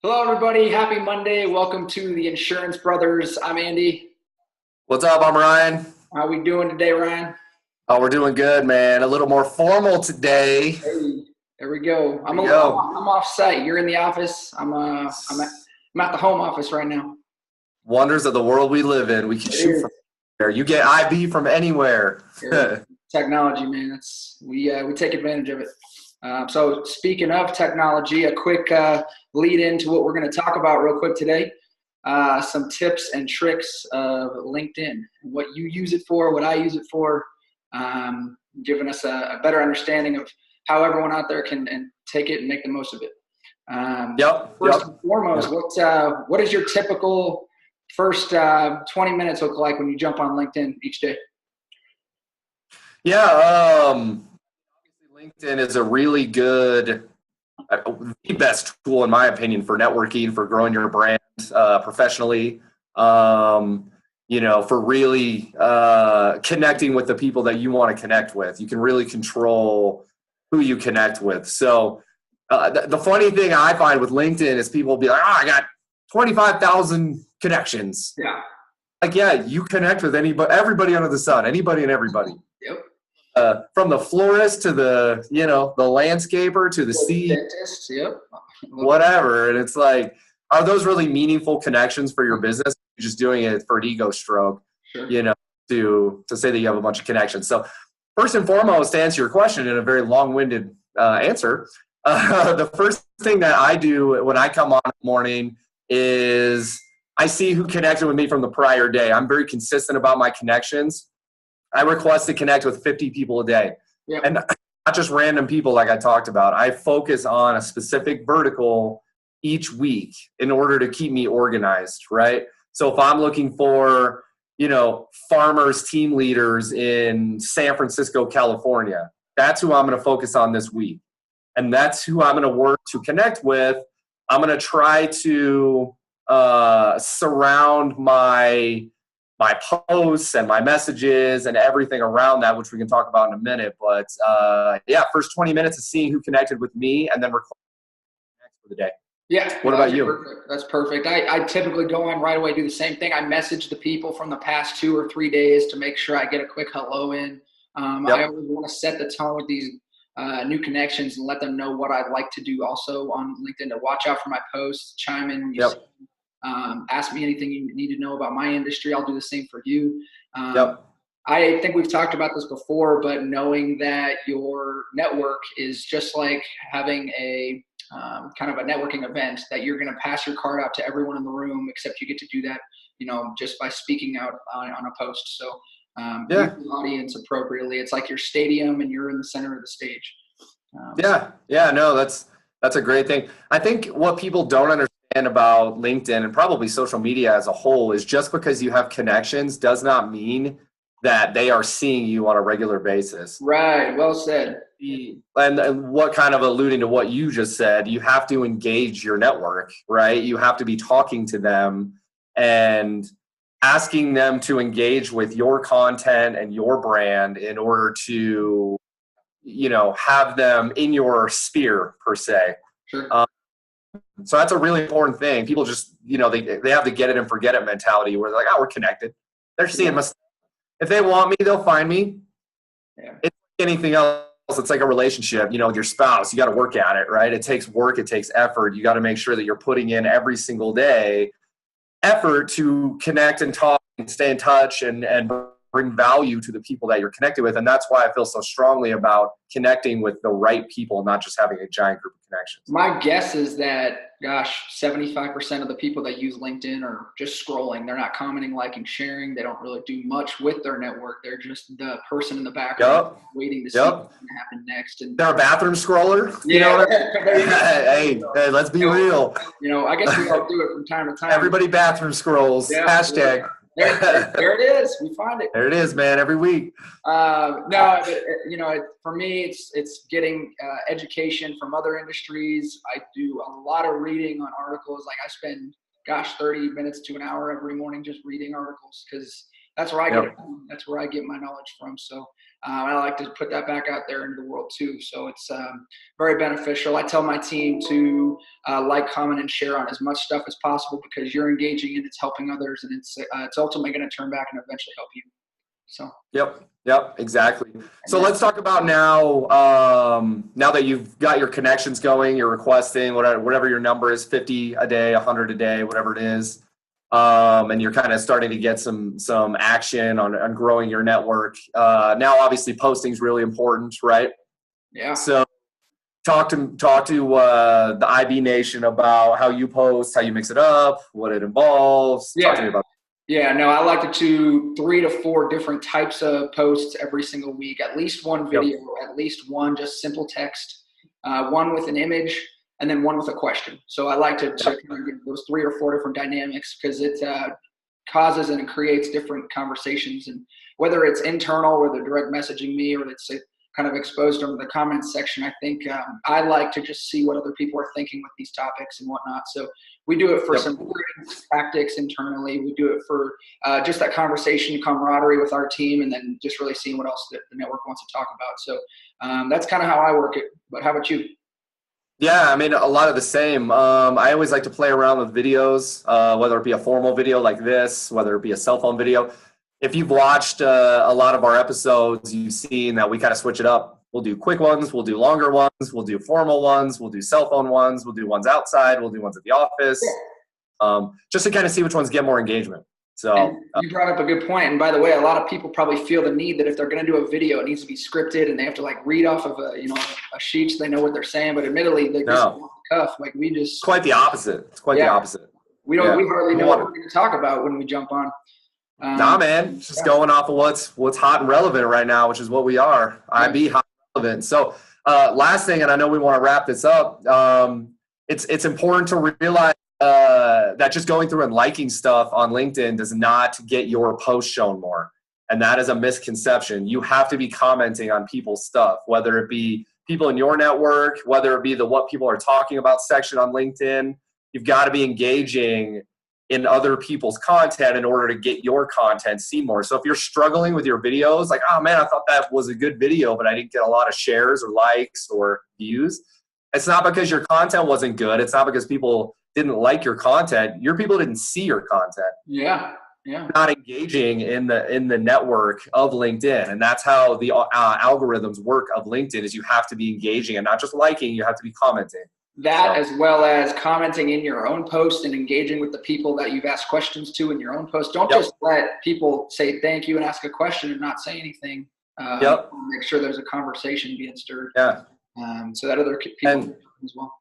Hello, everybody. Happy Monday. Welcome to the Insurance Brothers. I'm Andy. What's up? I'm Ryan. How we doing today, Ryan? Oh, we're doing good, man. A little more formal today. Hey, there we go. I'm we go. off site. You're in the office. I'm at the home office right now. Wonders of the world we live in. We can shoot from there. You get IB from anywhere. Technology, man. We take advantage of it. So speaking of technology, a quick lead into what we're going to talk about real quick today. Some tips and tricks of LinkedIn, what you use it for, what I use it for, giving us a better understanding of how everyone out there can take it and make the most of it. First and foremost, what does your typical first 20 minutes look like when you jump on LinkedIn each day? Obviously LinkedIn is a really good, the best tool in my opinion for networking, for growing your brand professionally, for really connecting with the people that you want to connect with. You can really control who you connect with. So the funny thing I find with LinkedIn is people will be like, I got 25,000 connections. Yeah. Like, yeah, you connect with everybody under the sun, anybody and everybody. Yep. From the florist to the landscaper to the dentist, yep. Whatever. And it's like, are those really meaningful connections for your business? You're just doing it for an ego stroke, sure. To say that you have a bunch of connections. So first and foremost, to answer your question in a very long-winded answer, the first thing that I do when I come on in the morning is I see who connected with me from the prior day. I'm very consistent about my connections. I request to connect with 50 people a day. Yep. And not just random people like I talked about. I focus on a specific vertical each week in order to keep me organized, right? So if I'm looking for, farmers, team leaders in San Francisco, California, that's who I'm going to focus on this week. And that's who I'm going to work to connect with. I'm going to try to surround my posts and my messages and everything around that, which we can talk about in a minute. But first 20 minutes is seeing who connected with me and then record next for the day. Yeah. What about you? Perfect. That's perfect. I typically go on right away, do the same thing. I message the people from the past 2 or 3 days to make sure I get a quick hello in. I always want to set the tone with these new connections and let them know what I'd like to do also on LinkedIn, to watch out for my posts, chime in. Ask me anything you need to know about my industry. I'll do the same for you. I think we've talked about this before, but knowing that your network is just like having a kind of a networking event, that you're going to pass your card out to everyone in the room, except you get to do that, just by speaking out on a post. So use the audience appropriately. It's like your stadium and you're in the center of the stage. That's a great thing. I think what people don't understand about LinkedIn and probably social media as a whole is just because you have connections does not mean that they are seeing you on a regular basis. Right. Well said. And what kind of alluding to what you just said, you have to engage your network, right? You have to be talking to them and asking them to engage with your content and your brand in order to, have them in your sphere per se. Sure. So that's a really important thing. People just, they have the get it and forget it mentality where they're like, we're connected. They're seeing us. If they want me, they'll find me. Yeah. It's like anything else. It's like a relationship, with your spouse. You got to work at it, right? It takes work. It takes effort. You got to make sure that you're putting in every single day effort to connect and talk and stay in touch and bring value to the people that you're connected with. And that's why I feel so strongly about connecting with the right people, not just having a giant group of connections. My guess is that, 75% of the people that use LinkedIn are just scrolling. They're not commenting, liking, sharing. They don't really do much with their network. They're just the person in the background waiting to see what's going to happen next. And they're a bathroom scroller. Hey, let's be real. I guess we all do it from time to time. Everybody bathroom scrolls. Hashtag. There it is. We find it. There it is, man. Every week. For me, it's getting education from other industries. I do a lot of reading on articles. Like I spend, 30 minutes to an hour every morning just reading articles because that's where I get it from. That's where I get my knowledge from. So And I like to put that back out there into the world too. So it's very beneficial. I tell my team to like, comment, and share on as much stuff as possible, because you're engaging and it's helping others, and it's ultimately going to turn back and eventually help you. So. Yep, exactly. So let's talk about now, now that you've got your connections going, you're requesting whatever your number is, 50 a day, 100 a day, whatever it is. And you're kind of starting to get some action on growing your network. Now, obviously posting is really important, right? Yeah. So talk to the IB Nation about how you post, how you mix it up, what it involves. Yeah. Talk to me about that. Yeah, no, I like to do 3 to 4 different types of posts every single week. At least one video, at least one just simple text, one with an image, and then one with a question. So I like to kind of give those 3 or 4 different dynamics, because it causes and it creates different conversations. And whether it's internal, where they're direct messaging me, or it's kind of exposed in the comments section, I think I like to just see what other people are thinking with these topics and whatnot. So we do it for some tactics internally. We do it for just that conversation, camaraderie with our team, and then just really seeing what else the network wants to talk about. So that's kind of how I work it. But how about you? Yeah, I mean, a lot of the same. I always like to play around with videos, whether it be a formal video like this, whether it be a cell phone video. If you've watched a lot of our episodes, you've seen that we kind of switch it up. We'll do quick ones, we'll do longer ones, we'll do formal ones, we'll do cell phone ones, we'll do ones outside, we'll do ones at the office, just to kind of see which ones get more engagement. So you brought up a good point. And by the way, a lot of people probably feel the need that if they're going to do a video, it needs to be scripted and they have to like read off of a sheet so they know what they're saying. But admittedly, they just off the cuff. Like we just it's quite the opposite. It's quite the opposite. We hardly know what we're going to talk about when we jump on. Nah, man, just going off of what's hot and relevant right now, which is what we are. IB hot and relevant. So last thing, and I know we want to wrap this up. It's important to realize that just going through and liking stuff on LinkedIn does not get your post shown more. And that is a misconception. You have to be commenting on people's stuff, whether it be people in your network, whether it be the what people are talking about section on LinkedIn. You've got to be engaging in other people's content in order to get your content seen more. So if you're struggling with your videos, like, oh man, I thought that was a good video, but I didn't get a lot of shares or likes or views. It's not because your content wasn't good. It's not because people didn't like your content. Your people didn't see your content. Yeah. You're not engaging in the network of LinkedIn. And that's how the algorithms work of LinkedIn is you have to be engaging and not just liking, you have to be commenting. As well as commenting in your own post and engaging with the people that you've asked questions to in your own post. Don't just let people say thank you and ask a question and not say anything. Make sure there's a conversation being stirred. So that other people as well.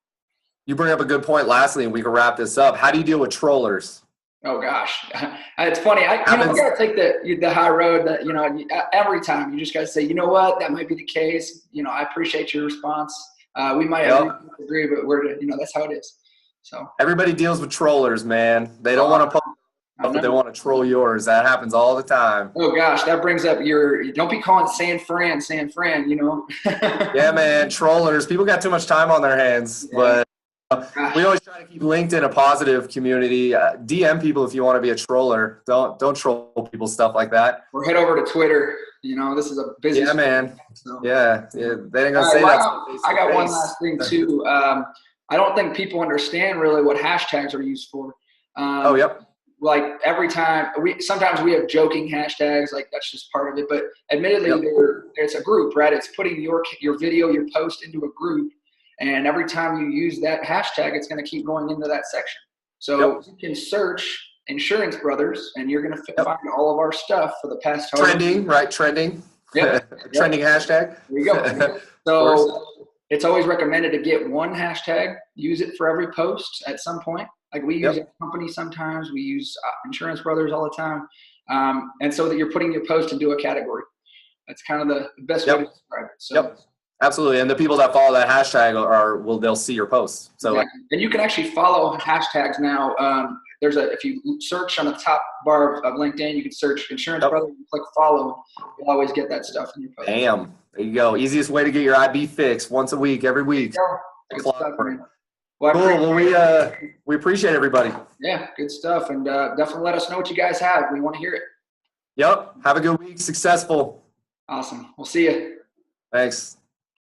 You bring up a good point lastly, and we can wrap this up. How do you deal with trollers? Oh gosh, it's funny. I gotta take the high road. That every time you just gotta say, you know what, that might be the case. I appreciate your response. We might agree, but that's how it is. So everybody deals with trollers, man. They don't want to post, but they want to troll yours. That happens all the time. Oh gosh, that brings up don't be calling San Fran. Yeah, man, trollers. People got too much time on their hands, but we always try to keep LinkedIn a positive community. DM people if you want to be a troller. Don't troll people, stuff like that. Or head over to Twitter. This is a busy. Yeah, man. So. Yeah. They ain't gonna say that. I got one last thing too. I don't think people understand really what hashtags are used for. Like every time sometimes we have joking hashtags, like that's just part of it. But admittedly, it's a group, right? It's putting your video, your post into a group. And every time you use that hashtag, it's going to keep going into that section. So you can search Insurance Brothers, and you're going to find all of our stuff for the past. Trending. Trending hashtag. There you go. So it's always recommended to get one hashtag, use it for every post at some point. Like we use a company sometimes, we use Insurance Brothers all the time. And so that you're putting your post into a category. That's kind of the best way to describe it. So. Absolutely, and the people that follow that hashtag they'll see your posts. So, and you can actually follow hashtags now. If you search on the top bar of LinkedIn, you can search Insurance Brothers and click follow. You'll always get that stuff in your post. Bam! There you go. Easiest way to get your IB fix once a week, every week. Good stuff, man. Well, cool. Well, we appreciate everybody. Yeah, good stuff, and definitely let us know what you guys have. We want to hear it. Yep. Have a good week. Successful. Awesome. We'll see you. Thanks.